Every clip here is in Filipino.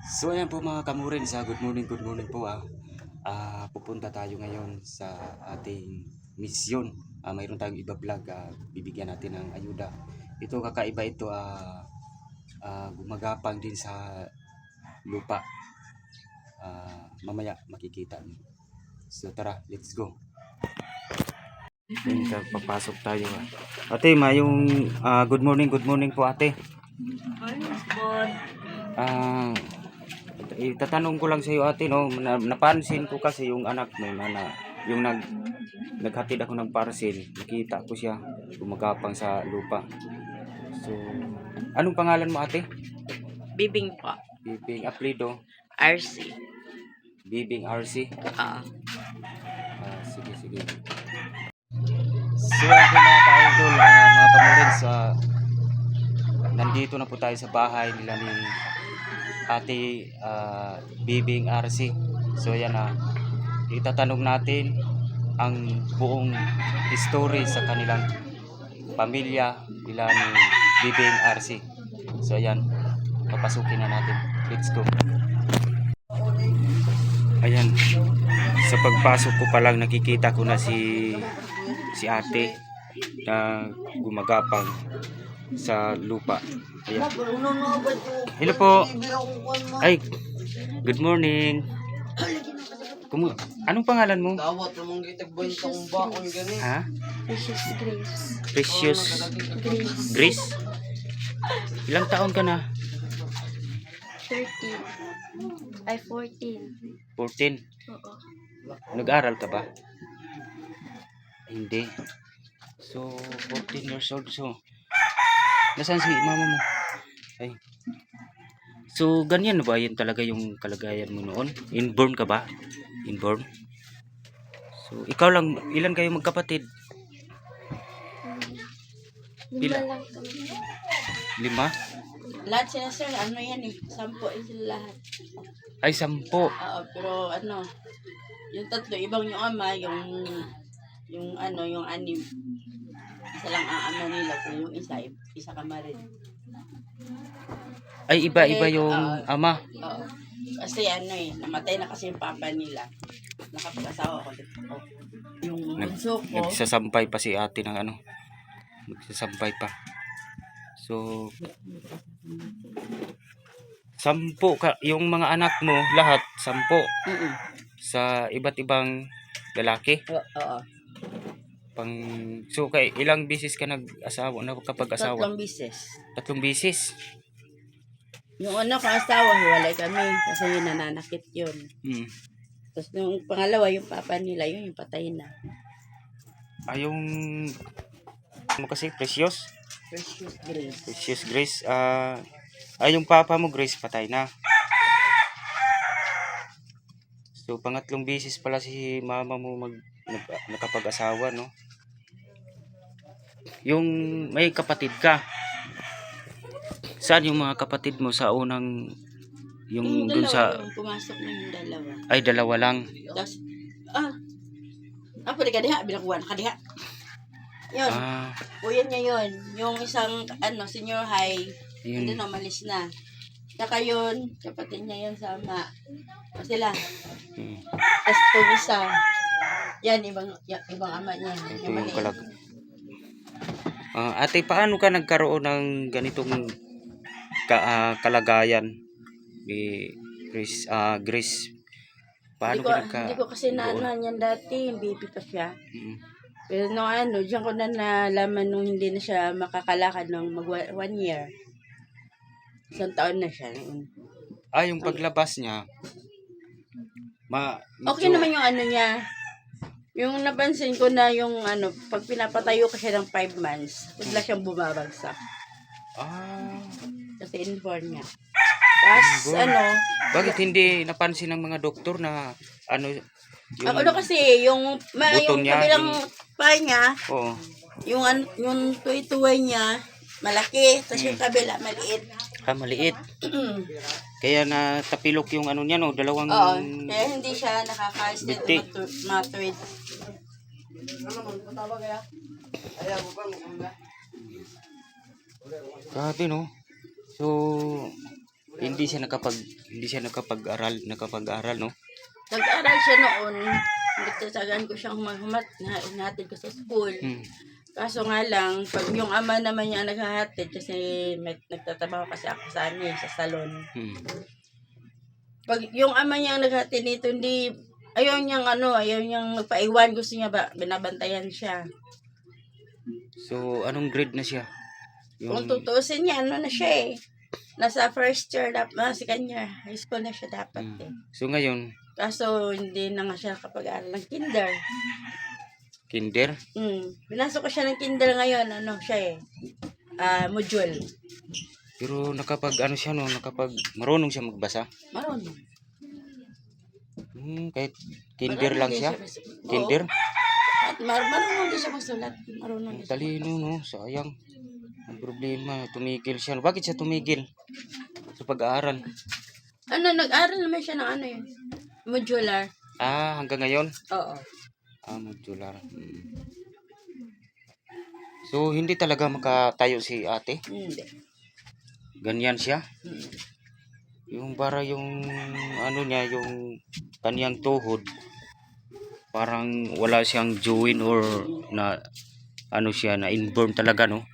So ayan po mga kamurin, sa good morning po pupunta tayo ngayon sa ating misyon. Mayroon tayong iba vlog, bibigyan natin ng ayuda. Ito kakaiba ito, gumagapang din sa lupa. Mamaya makikita niyo. So tara, let's go. Papasok tayo. Ate, mayong good morning po ate. Itatanong ko lang sa iyo ate, no, napansin ko kasi yung anak mo yung naghatid ako ng parcel, nakita ko siya gumagapang sa lupa. So, anong pangalan mo ate? Bibing po. Bibing, apelido? RC. Bibing RC? Sige. So, ako mga ka-idol, mga kamurins, nandito na po tayo sa bahay nila ni Ate Bibing RC. So yan itatanong natin ang buong history sa kanilang pamilya nila ni Bibing RC. So ayan, papasukin na natin. Let's go. Ayan, sa pagpasok ko pa lang nakikita ko na si ate na gumagapang sa lupa. Ayan. Hello po. Ay, good morning. Anong pangalan mo? Ha? Precious Grace. Precious Grace? Ilang taon ka na? 13. Ay, 14. 14? Oo. Nag-aral ka ba? Hindi. So, 14 years old. So, nasaan si mama mo? Ay. So, ganyan ba? Yan talaga yung kalagayan mo noon? Inborn ka ba? Inborn? So, ikaw lang, ilan kayo magkapatid? Lima lang kami. 5? Lahat sila sir, ano yan eh. 10 sila lahat. Ay, 10. Oo, pero ano, yung tatlo, ibang yung ama, yung anim. Isa lang ang ama nila, pero yung isa kama rin. Ay, iba-iba yung ama. Oo. Kasi ano eh, namatay na kasi yung papa nila. Nakapag-asawa ko dito. Yung bunso ko. Nagsasampay pa si ate ng ano. Nagsasampay pa. So, 10 ka, yung mga anak mo, lahat 10. Sa iba't ibang lalaki. Oo. So, kay ilang bisis ka nag-asawa, nakapag-asawa? 3 bisis. 3 bisis? Yung una kong asawa, hiwalay kami kasi yun nananakit yun. Tapos yung pangalawa, yung papa nila, yun yung patay na. Yung ano kasi, Precious? Precious Grace. Precious Grace. Yung papa mo, Grace, patay na. So, pangatlong bisis pala si mama mo nakapag-asawa, no? Yung may kapatid ka. Saan yung mga kapatid mo sa unang yung dun sa yung pumasok na yung dalawa. Ay, 2 lang. Tapos pwede ka diha, binakuha na ka diha. Yun. Kuya niya yun. Yung isang senior high, hindi na umalis na. Saka yun, kapatid niya yun sa ama. Sila. Tapos itong isa, yan, ibang ama niya. Ito yung kalag. Ate, paano ka nagkaroon ng ganitong kalagayan ni Grace? Paano Hindi ko kasi naanuhan yan dati, baby pa siya. Pero diyan ko na nalaman nung hindi na siya makakalakad nung mag 1 year. 1 taon na siya. Yung paglabas niya, okay naman yung niya. Yung napansin ko na yung pag pinapatayo ko siya ng 5 months, bigla siyang bumabagsak. Kasi inborn niya. Tapos bakit hindi napansin ng mga doktor na yung kasi yung buto niya, kabilang paa niya, oo, yung tuwi-tuwi niya malaki, tapos yung kabila maliit. Maliit. Kaya natapilok yung niya, no, dalawang. Kaya hindi siya nakaka-stand matuwid. Grabe, no. So, hindi siya nakapag-aral, no? Nag-aral siya noon. Nagtasagaan ko siyang humat, hinatid ko sa school. Hmm. Kaso nga lang, pag yung ama naman niya ang naghahatid, kasi nagtatrabaho kasi ako sa sa salon. Hmm. Pag yung ama niya ang naghahatid nito, ayaw niyang magpaiwan. Gusto niya binabantayan siya. So, anong grade na siya? Kung tutuusin niya, na siya eh. Nasa first year, second year, high school na siya dapat eh. So, ngayon, Kaso, hindi na nga siya kapag-aral ng kinder. kinder? Binasok ko siya ng kinder ngayon, siya module. Pero marunong siya magbasa? Marunong. Kahit kinder lang siya? Oo. Kinder? At marunong din siya magsulat. Marunong din siya. Talino, no? Sayang. Ang problema, tumigil siya. Bakit siya tumigil sa pag-aaral? Nag-aral naman siya ng modular. Hanggang ngayon? Oo. Modular. So, hindi talaga makatayo si ate? Hindi. Ganyan siya? Yung kaniyang tuhod, parang wala siyang join or na inborn talaga, no?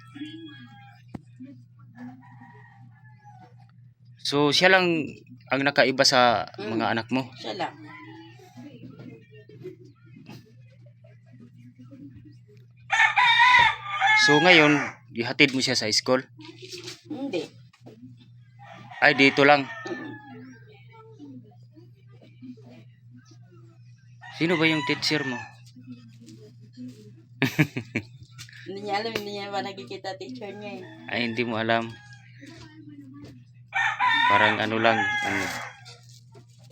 So, siya lang ang nakaiba sa mga anak mo? Siya lang. So, ngayon, ihatid mo siya sa school? Hindi. Ay, dito lang. Sino ba yung teacher mo? Hindi niya alam, hindi niya ba nakikita teacher niya eh. Ay, hindi mo alam. Parang lang,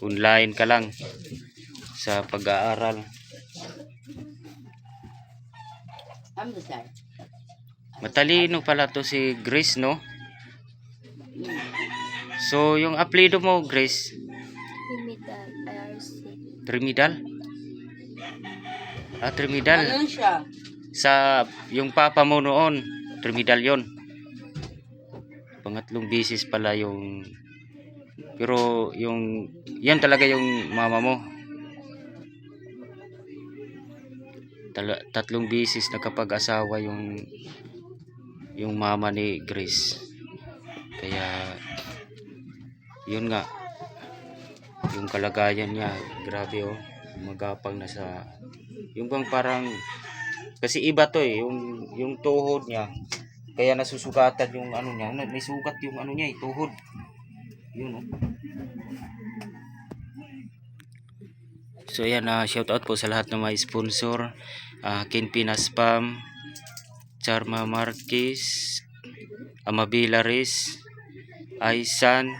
online ka lang sa pag-aaral. Matalino pala to si Grace, no? So, yung apelyido mo, Grace? Trimidal, IRC. Trimidal? Trimidal. Ano siya? Sa yung papa mo noon, Trimidal yon. Pangatlong bisis pala yung... Pero yan talaga yung mama mo. Tatlong bisis nakapag-asawa yung mama ni Grace. Kaya yun nga, yung kalagayan niya, grabe magapang na sa yung bang parang kasi iba to yung tuhod niya, kaya nasusugatan yung niya, may sugat yung niya, tuhod. Yun. So ayan, shout out po sa lahat ng mga sponsor, Kinpina Spam, Charma Marquez, Amabila Riz, Aisan,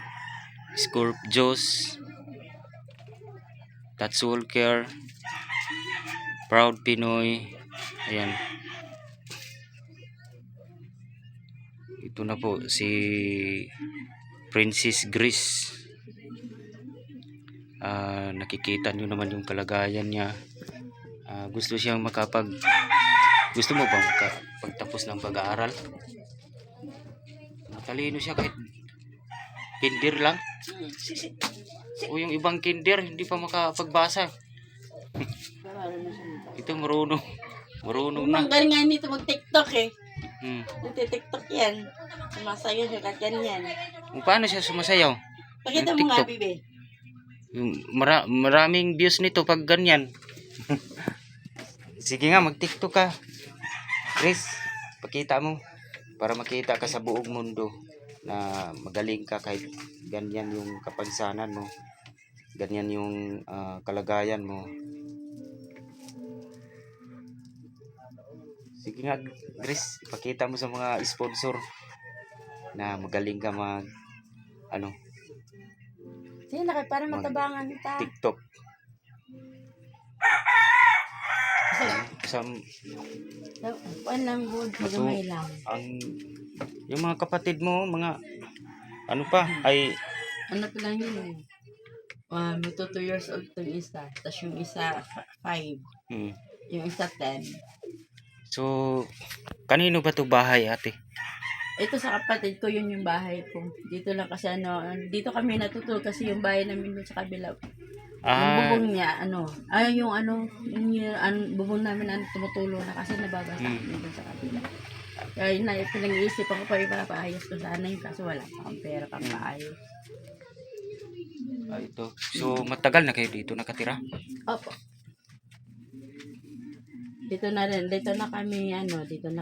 Scorp Jos, Tatsul Care, Proud Pinoy. Ayan. Ito na po si Princess Grace. Nakikita nyo naman yung kalagayan niya. Gusto mo bang pagtapos ng pag-aaral? Matalino siya kahit kinder lang. O yung ibang kinder hindi pa makapagbasa. Ito marunong na. Ang galing nga nito mag-TikTok eh. TikTok yan. Sumasayo siya kahit ganyan. Paano siya sumasayaw? Pakita mo nga, Bibi. Maraming views nito pag ganyan. Sige nga, mag-TikTok ka. Chris, pakita mo para makita ka sa buong mundo na magaling ka kahit ganyan yung kapansanan mo. Ganyan yung kalagayan mo. Sige nga, Chris, ipakita mo sa mga sponsor na magaling ka Sige na kayo, para matabangan kita. TikTok. Walang good, magamay lang. Yung mga kapatid mo, mga ay Ano pa lang yun eh. Magto 2 years old itong isa. Tapos yung isa, 5. Yung isa, 10. So, kanino ba to bahay, ate? ito sa kapatid ko, yun yung bahay ko. Dito lang kasi dito kami natutulog kasi yung bahay namin dun sa kabila. Yung Ah, bubong niya, bubong namin tumutulo na kasi nababasa kami dun sa kabila. Kaya yun na, pinag-iisipan ko pa yung papaayos ko sana yung kaso wala pa akong pera pang paayos. ito. So, matagal na kayo dito nakatira? Opo. Dito na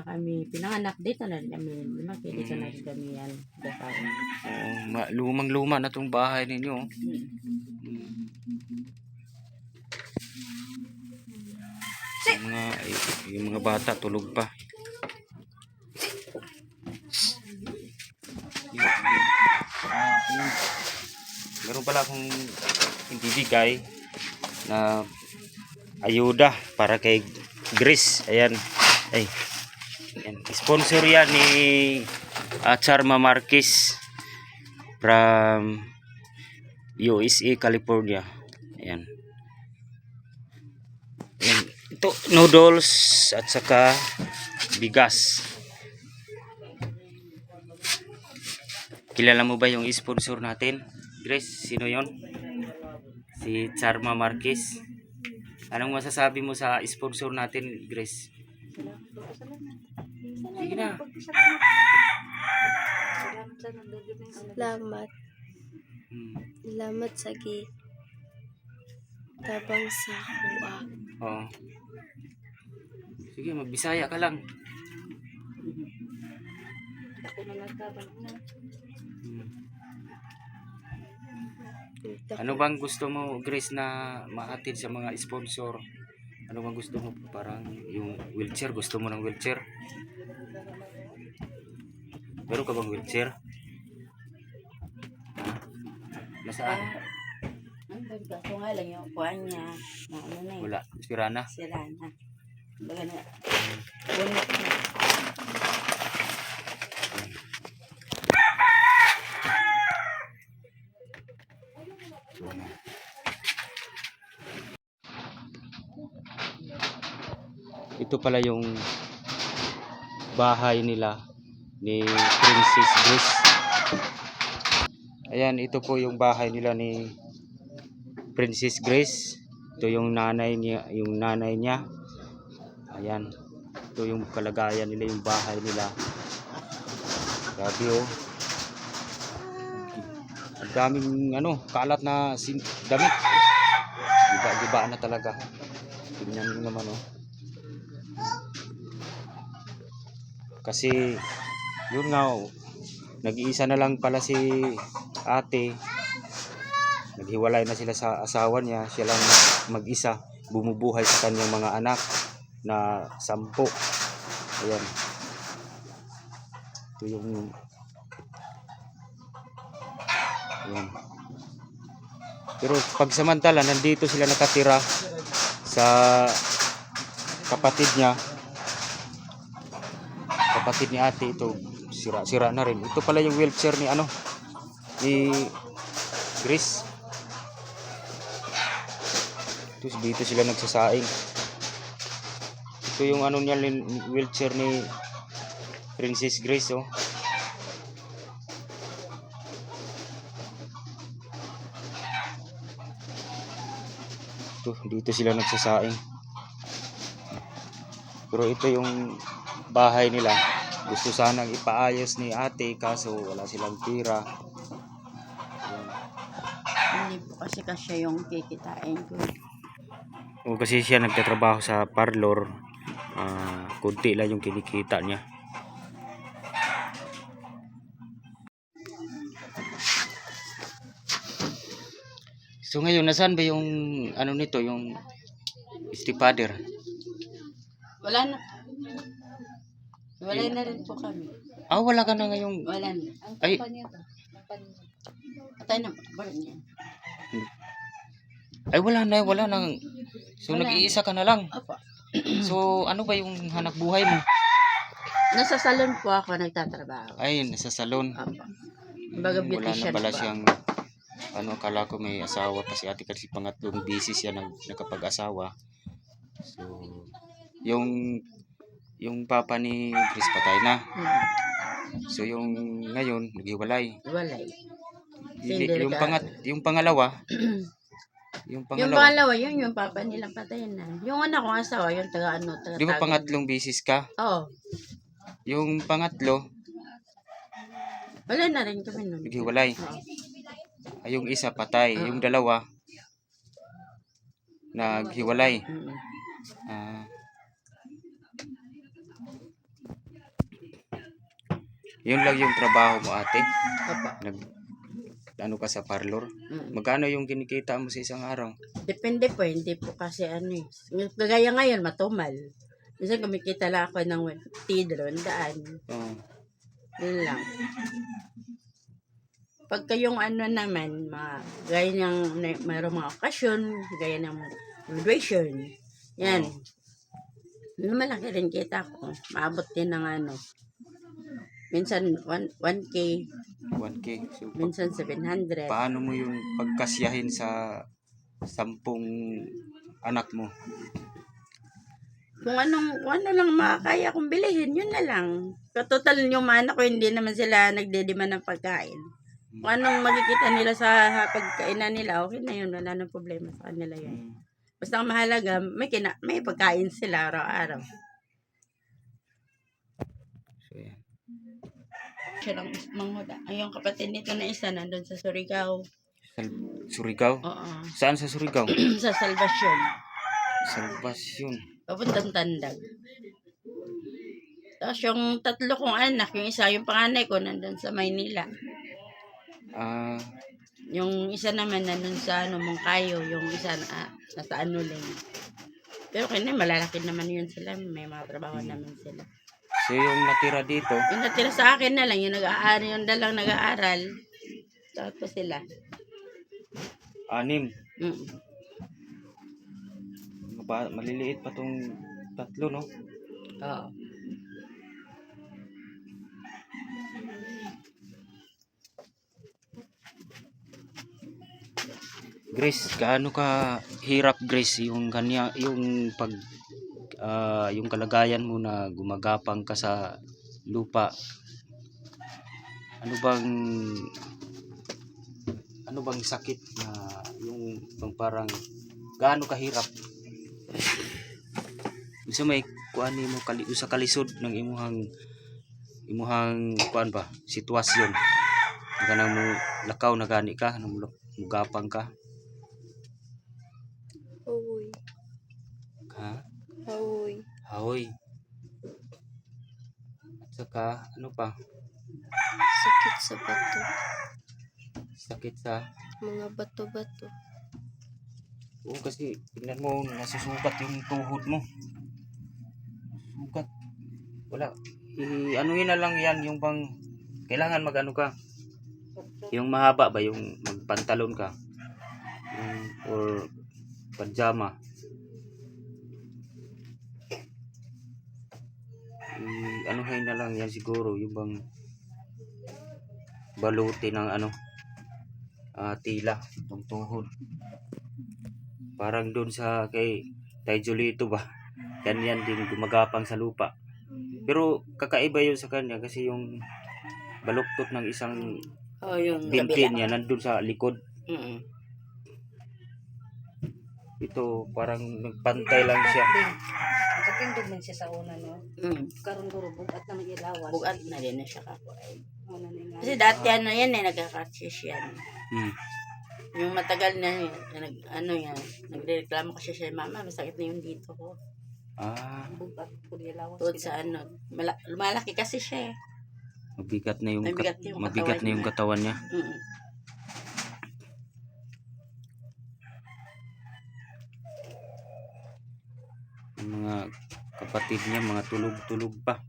kami pinanganak, dito na rin kami lumaki, dito na rin kami dasaran. Oo, lumang-luma na tong bahay ninyo. Yung mga bata tulog pa. Meron pala akong ibibigay na ayuda para kay Grace. Ayan. Ay. Ayan. Sponsor yan ni Charma Marquez from USA, California. Ayan. Ayan. Ito, noodles at saka bigas. Kilala mo ba yung sponsor natin? Grace, sino yon? Si Charma Marquez. Anong masasabi mo sa sponsor natin, Grace? Sige na. Salamat. Hmm. Salamat sa tabang sa kuha. Oo. Sige, magbisaya ka lang. Hmm. Ano bang gusto mo, Grace, na maatid sa mga sponsor? Ano bang gusto mo? Parang yung wheelchair. Gusto mo ng wheelchair? Meron ka bang wheelchair? Nasaan? Kaso nga lang yung kuhaan niya, Wala. Sira na. sira na. Baga na, bunot na. Ito pala yung bahay nila ni Princess Grace. Ayan, ito po yung bahay nila ni Princess Grace. Ito yung nanay niya. Ayan. Ito yung kalagayan nila, yung bahay nila. Grabe oh. Ang daming kalat na damit. Giba na talaga. Tingnan niyo naman oh. Kasi yun nga oh, nag-iisa na lang pala si ate. Naghiwalay na sila sa asawa niya. Siya lang mag-isa bumubuhay sa kanyang mga anak na 10. Ayan. Ito yung ayan. Pero pagsamantala nandito sila nakatira sa kapatid ni ate. Ito sira na rin. Ito pala yung wheelchair ni Grace. Dito sila nagsasaing. Ito yung niya, wheelchair ni Princess Grace oh. Dito sila nagsasaing. Pero ito yung bahay nila. Gusto sanang ipaayos ni ate kaso wala silang tira. Hindi po kasi yung kikitain ko. O kasi siya nagtatrabaho sa parlor. Kunti lang yung kinikita niya. So ngayon, nasaan ba yung nito, yung stepfather? Wala na. Wala na rin po kami. Wala ka na ngayong... Wala na. Ay, Patay na ba niya? wala na. So Wala. nag-iisa ka na lang. Opo. So ano ba yung hanap buhay mo? Nasa salon po ako nagtatrabaho. Ay, nasa salon. Opo. Baga Wala na beautician pala po. siyang... Akala ko may asawa pa si ate kasi pangatlong busy siya nakapag-asawa. So, yung papa ni Chris patay na. So yung ngayon naghiwalay. Walay. Hindi, Hindi yung ka- yung pangalawa, yung Yung pangalawa. pangalawa, yung papa nila patay na. Yung anak kong asawa, yung taga Di ba Tagum. pangatlong bisis ka? Oo. Yung pangatlo, Wala na rin kami nun. naghiwalay. Oo. Ay, yung isa patay. Yung dalawa, naghiwalay. Mm. Ah. Yun lang yung trabaho mo, ate. Opo. Ano ka sa parlor? Mm. Magkano yung kinikita mo sa isang araw? Depende po, hindi po kasi ano eh. Kagaya ngayon, matumal. Minsan kumikita lang ako ng 200. Oh. Yun lang. Pagka yung ano naman, gaya ng mayroong mga okasyon, gaya ng graduation, yan. Malaki rin kita ko. Maabot din ng ano. Minsan 1K, 1K. So, minsan 700. paano mo yung pagkasyahin sa 10 anak mo? Kung ano lang makakaya kong bilihin, yun na lang. Katotal yung mga anak ko, hindi naman sila nagdedemand ng pagkain. Kung anong makikita nila sa pagkainan nila, okay na yun. Wala nang problema sa kanila yun. Basta ang mahalaga, may pagkain sila araw-araw. So, yan. Siya lang manghuda. Ay, yung kapatid nito na isa, nandun sa Surigao. Surigao? Oo. Saan sa Surigao? Sa Salvation. Salvasyon. Papuntang Tandag. Tapos yung tatlo kong anak, yung isa, yung panganay ko, nandun sa Maynila. Ah, Yung isa naman nandun sa Mongkayo, yung isa nasa Anuling. Pero kanya malalaki naman yun sila, may mga trabaho naman sila. so yung natira dito, Yung natira sa akin na lang, yung nag-aaral, yung dalang nag-aaral, tapos sila. 6. Mm. Maliliit pa tong tatlo, no? Oo. Grace, gaano ka hirap, Grace, yung kanya, yung yung kalagayan mo na gumagapang ka sa lupa. Ano bang sakit na yung parang gaano kahirap? Isa may kuan mo sa kalisod ng imuhang kuan ba sitwasyon. Kanang mo lakaw na gani ka, nang mugapang ka. Hawoy. Ha? Hawoy. Haoy. At saka ano pa? Sakit sa bato. Sakit sa Mga bato-bato. Oo, kasi tingnan mo nasusugat yung tuhod mo. Sugat. Wala. Anuhin na lang yan yung kailangan magano ka. Yung mahaba ba yung magpantalon ka. Or pajama. Anuhin na lang yan siguro yung baluti ng tila ng tuhod. Parang doon sa kay Julito ba? Ganyan din gumagapang sa lupa. Pero kakaiba yun sa kanya kasi yung baluktot ng isang Oh, yung binti kabila. niya nandun sa likod. Mm. Ito parang nagpantay lang siya. Nakatindog man siya sa una, no? Mm. Karon guro bugat na mag-ilawas. Bugat na din na siya kako. Una na nga. Kasi dati ano yan nagkakashish yan. Yung matagal na yun, nagreklamo kasi siya, mama, masakit na yung dito ko. Bugat po ilawas. Tungkol sa lumalaki kasi siya eh. Mabigat na yung Mabigat yung katawan niya. Mm. Yung mga kapatid niya, mga tulog-tulog pa.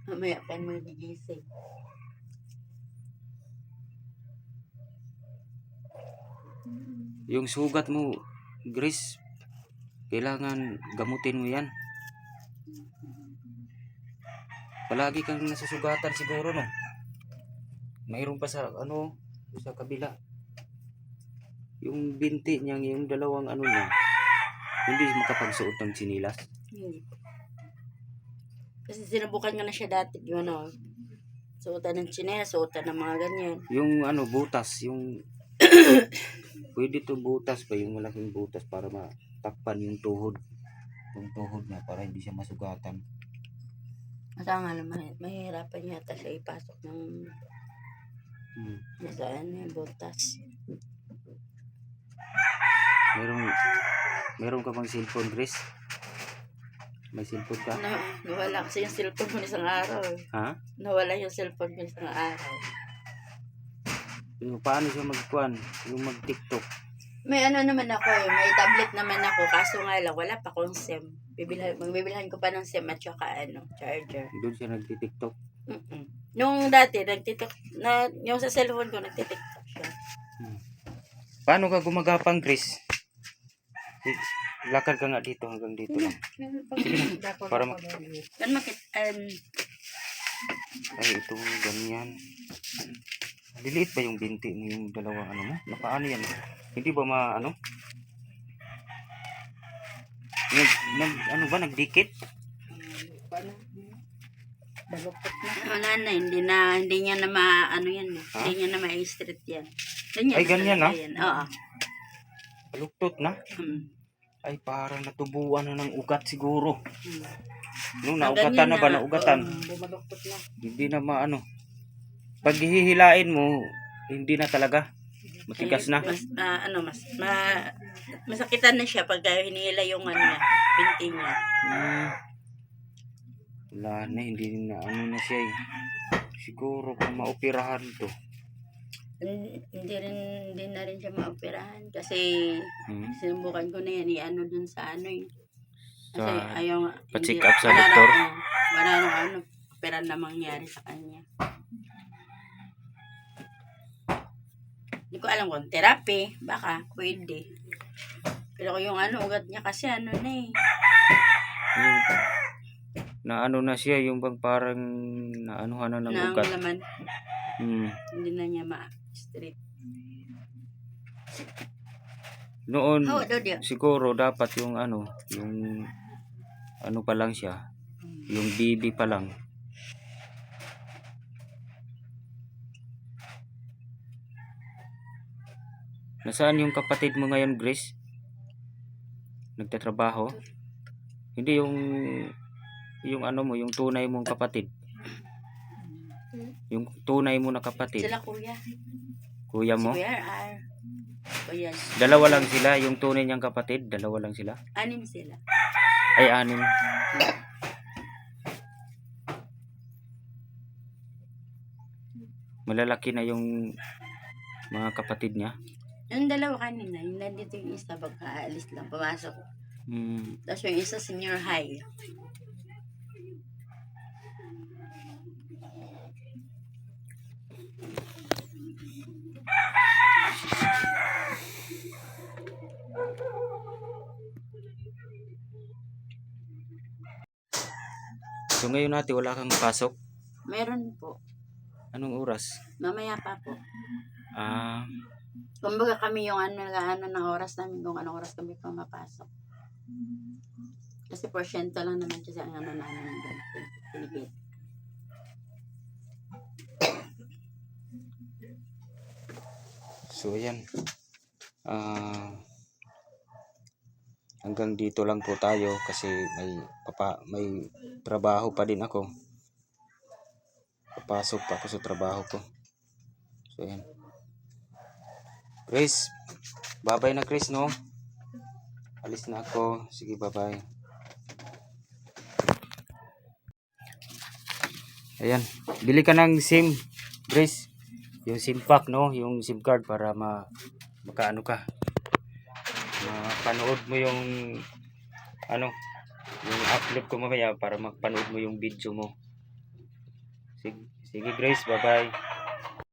Mamaya pa mo gigising. Yung sugat mo, Grace, kailangan gamutin mo yan. Palagi kang nasusugatan siguro, no? Mayroon pa sa sa kabila. Yung binti niya, yung dalawang niya, hindi makapagsuot ng sinilas. Hindi po. Kasi sinubukan ko na siya dati, Suotan ng tsinelas, suotan ng mga ganyan. Yung ano, butas, yung pwede to butas pa, yung malaking butas para matakpan yung tuhod. Yung tuhod niya para hindi siya masugatan. Asa nga naman, mahihirapan yata siya ipasok ng nasaan yung butas. Meron ka bang cellphone, Chris? May cellphone ka? Nawala kasi yung cellphone ko isang araw. Ha? Nawala yung cellphone ko isang araw. Yung paano siya magkuhan? Yung mag-TikTok? May ano naman ako eh, may tablet naman ako. Kaso nga lang, wala pa akong SIM. Magbibilhan ko pa ng SIM at saka charger. Doon siya nagti-TikTok? Nung dati, yung sa cellphone ko, nagtitiktok siya. Paano ka gumagapang, Chris? Lakad ka nga dito hanggang dito lang. Para Kan makit, ay, ito, ganyan. Liliit ba yung binti mo, yung dalawang ano mo? Nakaano yan? Hindi ba ano? Ano ba, nagdikit? Baluktot na. wala na, hindi niya na ano yan eh. Hindi niya na ma-street yan. Ganyan Ay, ganyan na. ah? Yan. Oo. Baluktot na? Ay, parang natubuan na ng ugat siguro. Nung naugatan na ba? Naugatan? Bumaluktot na. Hindi na maano. Pag hihilain mo, hindi na talaga. Matigas na. Masakitan na siya pag hinihila yung ano niya, binti niya. Wala na, hindi na ano na siya eh. Siguro kung maoperahan to. Hindi na rin siya maoperahan kasi sinubukan ko na yan i-ano dun sa ano eh. Kasi Sa ayaw pa-check up sa doktor? Wala nang ano, opera na mangyari sa kanya. Hindi ko alam kung therapy, baka pwede. Pero yung ano, ugat niya kasi ano na eh. Yung, na ano na siya, yung bang parang naanuhan na ng ugat. Laman, hindi na niya ma-street. Noon, Dodio. siguro dapat yung ano pa lang siya. Yung baby pa lang. Nasaan yung kapatid mo ngayon, Grace? Nagtatrabaho? Hindi yung ano mo, yung tunay mong kapatid. Yung tunay mo na kapatid. Sila kuya. Kuya mo? Si Kuya R. Kuya. Dalawa lang sila, yung tunay niyang kapatid, dalawa lang sila. 6 sila. Ay, 6. Malalaki na yung mga kapatid niya. Yung dalawa kanina, yung nandito yung isa, pagka-aalis lang, pumasok. Tapos yung isa, senior high. So ngayon natin wala kang pasok? Meron po. Anong oras? Mamaya pa po. Kumbaga kami yung ano ng oras namin, kung anong oras kami pumapasok. Kasi porsyento lang naman kasi ang ano namin ng Pilipino. So ayan. Hanggang dito lang po tayo kasi may trabaho pa din ako. Papasok pa ako sa trabaho ko. So ayan. Chris, bye-bye na Chris, no? Alis na ako. Sige, bye-bye. Ayan, bili ka ng SIM, Chris. Yung SIM pack, no? Yung SIM card para makaano ka. Mapanood mo yung yung upload ko mamaya para mapanood mo yung video mo. Sige Grace, bye-bye.